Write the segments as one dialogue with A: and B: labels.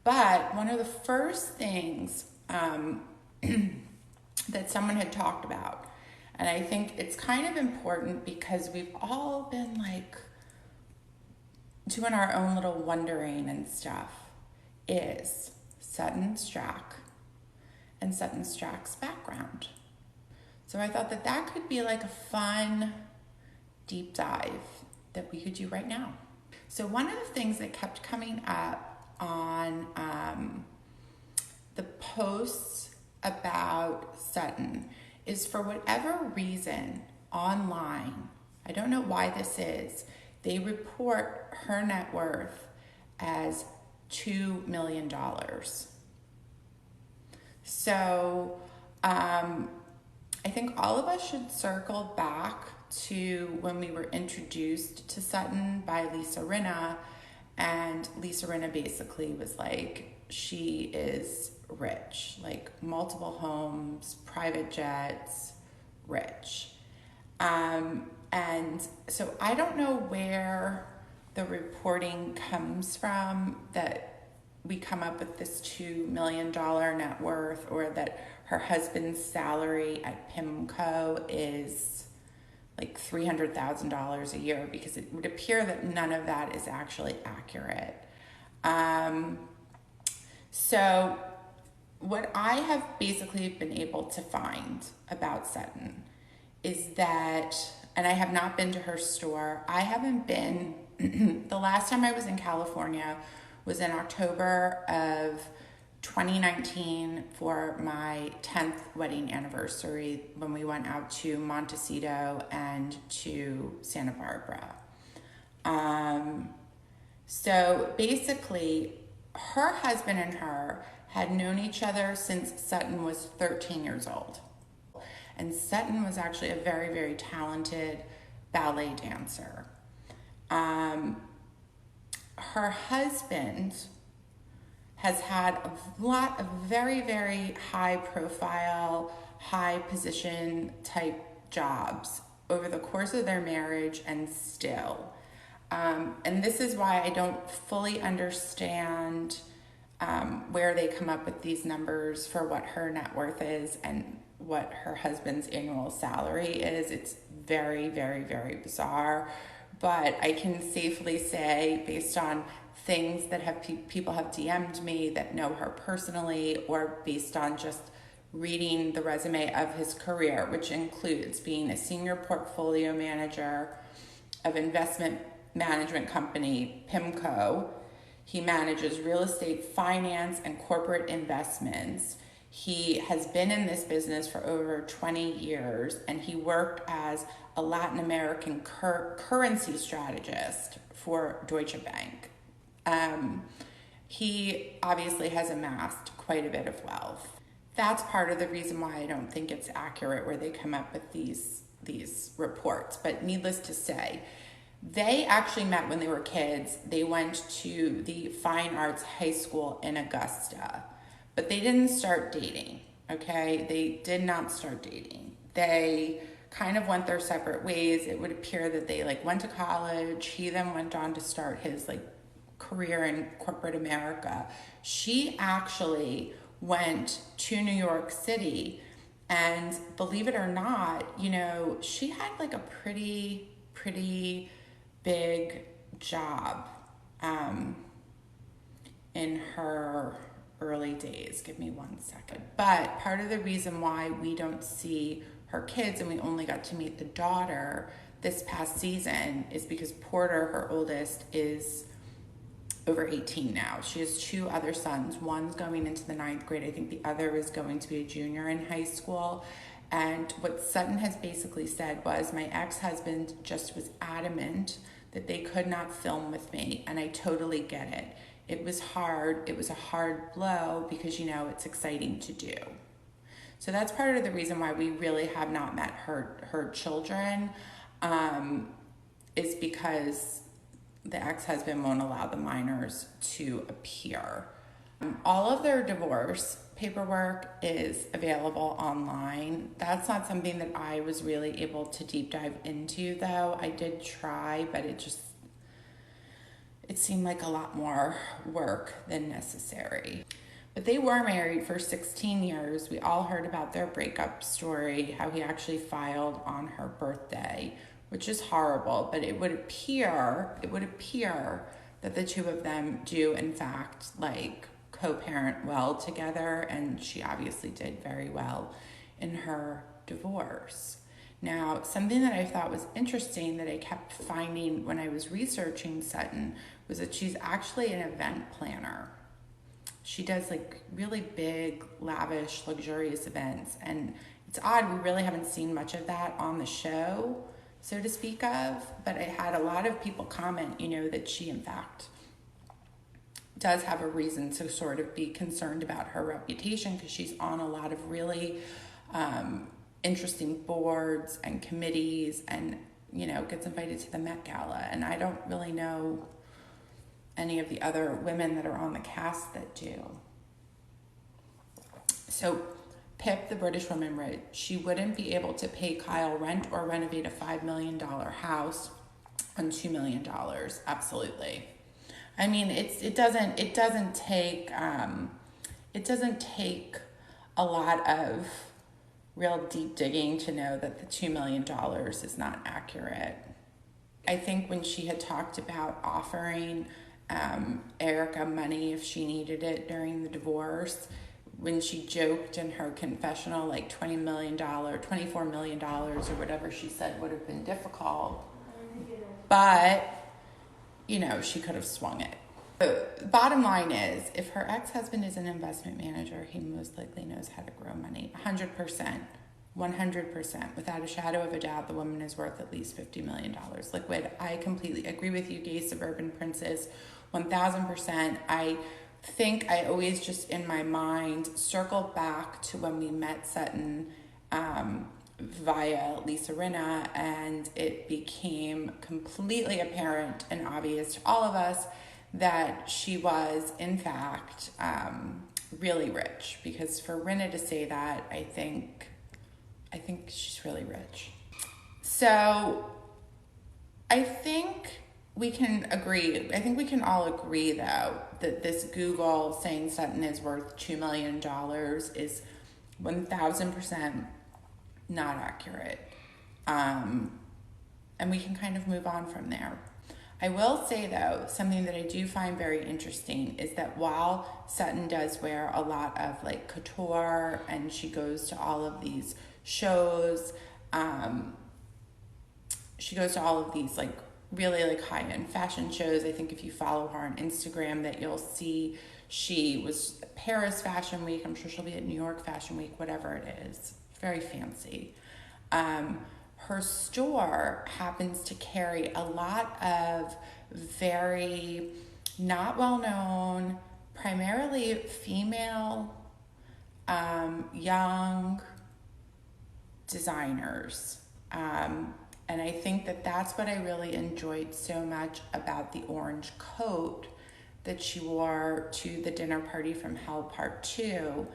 A: But one of the first things that someone had talked about, and I think it's kind of important because we've all been like doing our own little wondering and stuff, is Sutton Stracke and Sutton Stracke's background. So I thought that that could be like a fun deep dive that we could do right now. So one of the things that kept coming up on the posts about Sutton is, for whatever reason, online, I don't know why this is, they report her net worth as $2 million. So I think all of us should circle back to when we were introduced to Sutton by Lisa Rinna, and Lisa Rinna basically was like, she is rich, like multiple homes, private jets, rich. And so I don't know where the reporting comes from that we come up with this $2 million net worth, or that her husband's salary at PIMCO is like $300,000 a year, because it would appear that none of that is actually accurate. So what I have basically been able to find about Sutton is that, and I have not been to her store. I haven't been, the last time I was in California was in October of 2019 for my 10th wedding anniversary, when we went out to Montecito and to Santa Barbara. So basically, her husband and her had known each other since Sutton was 13 years old. And Sutton was actually a very, very talented ballet dancer. Her husband has had a lot of very, very high profile, high position type jobs over the course of their marriage and still. And this is why I don't fully understand where they come up with these numbers for what her net worth is and what her husband's annual salary is. It's very, very, very bizarre. But I can safely say, based on things that have people have DM'd me that know her personally, or based on just reading the resume of his career, which includes being a senior portfolio manager of investment management company PIMCO. He manages real estate finance and corporate investments. He has been in this business for over 20 years, and he worked as a Latin American currency strategist for Deutsche Bank. He obviously has amassed quite a bit of wealth. That's part of the reason why I don't think it's accurate where they come up with these reports. But needless to say, they actually met when they were kids. They went to the Fine Arts High School in Augusta, but they didn't start dating, okay? They did not start dating. They kind of went their separate ways. It would appear that they went to college. He then went on to start his career in corporate America. She actually went to New York City, and believe it or not, she had a pretty big job in her early days. Give me 1 second. But part of the reason why we don't see her kids and we only got to meet the daughter this past season is because Porter, her oldest, is over 18 now. She has 2 other sons. One's going into the 9th grade. I think the other is going to be a junior in high school. And what Sutton has basically said was, my ex-husband just was adamant that they could not film with me, and I totally get it. It was hard. It was a hard blow because, it's exciting to do. So that's part of the reason why we really have not met her children, is because the ex-husband won't allow the minors to appear. All of their divorce paperwork is available online. That's not something that I was really able to deep dive into, though. I did try, but it's it seemed like a lot more work than necessary. But they were married for 16 years. We all heard about their breakup story, how he actually filed on her birthday, which is horrible, but it would appear that the two of them do in fact like co-parent well together, and she obviously did very well in her divorce. Now, something that I thought was interesting that I kept finding when I was researching Sutton was that she's actually an event planner. She does like really big, lavish, luxurious events, and it's odd, we really haven't seen much of that on the show, so to speak of, but I had a lot of people comment, that she in fact does have a reason to sort of be concerned about her reputation, because she's on a lot of really interesting boards and committees, and gets invited to the Met Gala, and I don't really know any of the other women that are on the cast that do. So Pip, the British woman, wrote, she wouldn't be able to pay Kyle rent or renovate a $5 million house on $2 million. Absolutely. I mean, it doesn't take a lot of real deep digging to know that the $2 million is not accurate. I think when she had talked about offering Erica money if she needed it during the divorce, when she joked in her confessional, like $20 million, $24 million or whatever she said would have been difficult, but she could have swung it. The bottom line is, if her ex-husband is an investment manager, he most likely knows how to grow money. 100%, 100%, without a shadow of a doubt, the woman is worth at least $50 million liquid. I completely agree with you, gay suburban princess, 1000%. I think I always just in my mind circle back to when we met Sutton via Lisa Rinna, and it became completely apparent and obvious to all of us that she was in fact really rich, because for Rinna to say that, I think she's really rich. So I think we can all agree, though, that this Google saying Sutton is worth $2 million is 1000% not accurate. And we can kind of move on from there. I will say, though, something that I do find very interesting is that while Sutton does wear a lot of like couture and she goes to all of these shows, she goes to all of these like really like high-end fashion shows. I think if you follow her on Instagram that you'll see she was at Paris Fashion Week. I'm sure she'll be at New York Fashion Week, whatever it is. Very fancy. Her store happens to carry a lot of very not well-known, primarily female, young designers. And I think that that's what I really enjoyed so much about the orange coat that she wore to the Dinner Party from Hell Part 2,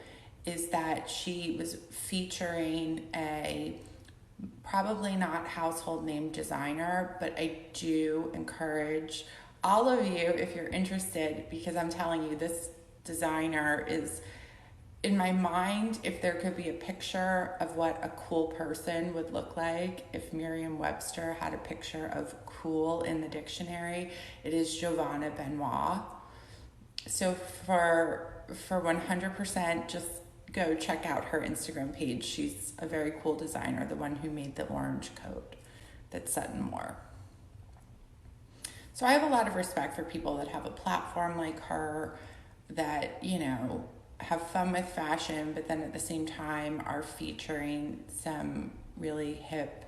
A: is that she was featuring a probably not household name designer, but I do encourage all of you, if you're interested, because I'm telling you, this designer is, in my mind, if there could be a picture of what a cool person would look like, if Merriam-Webster had a picture of cool in the dictionary, it is Giovanna Benoit. So for 100%, just go check out her Instagram page. She's a very cool designer, the one who made the orange coat that Sutton wore. So I have a lot of respect for people that have a platform like her, that, have fun with fashion, but then at the same time are featuring some really hip,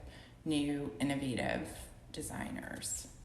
A: new, innovative designers.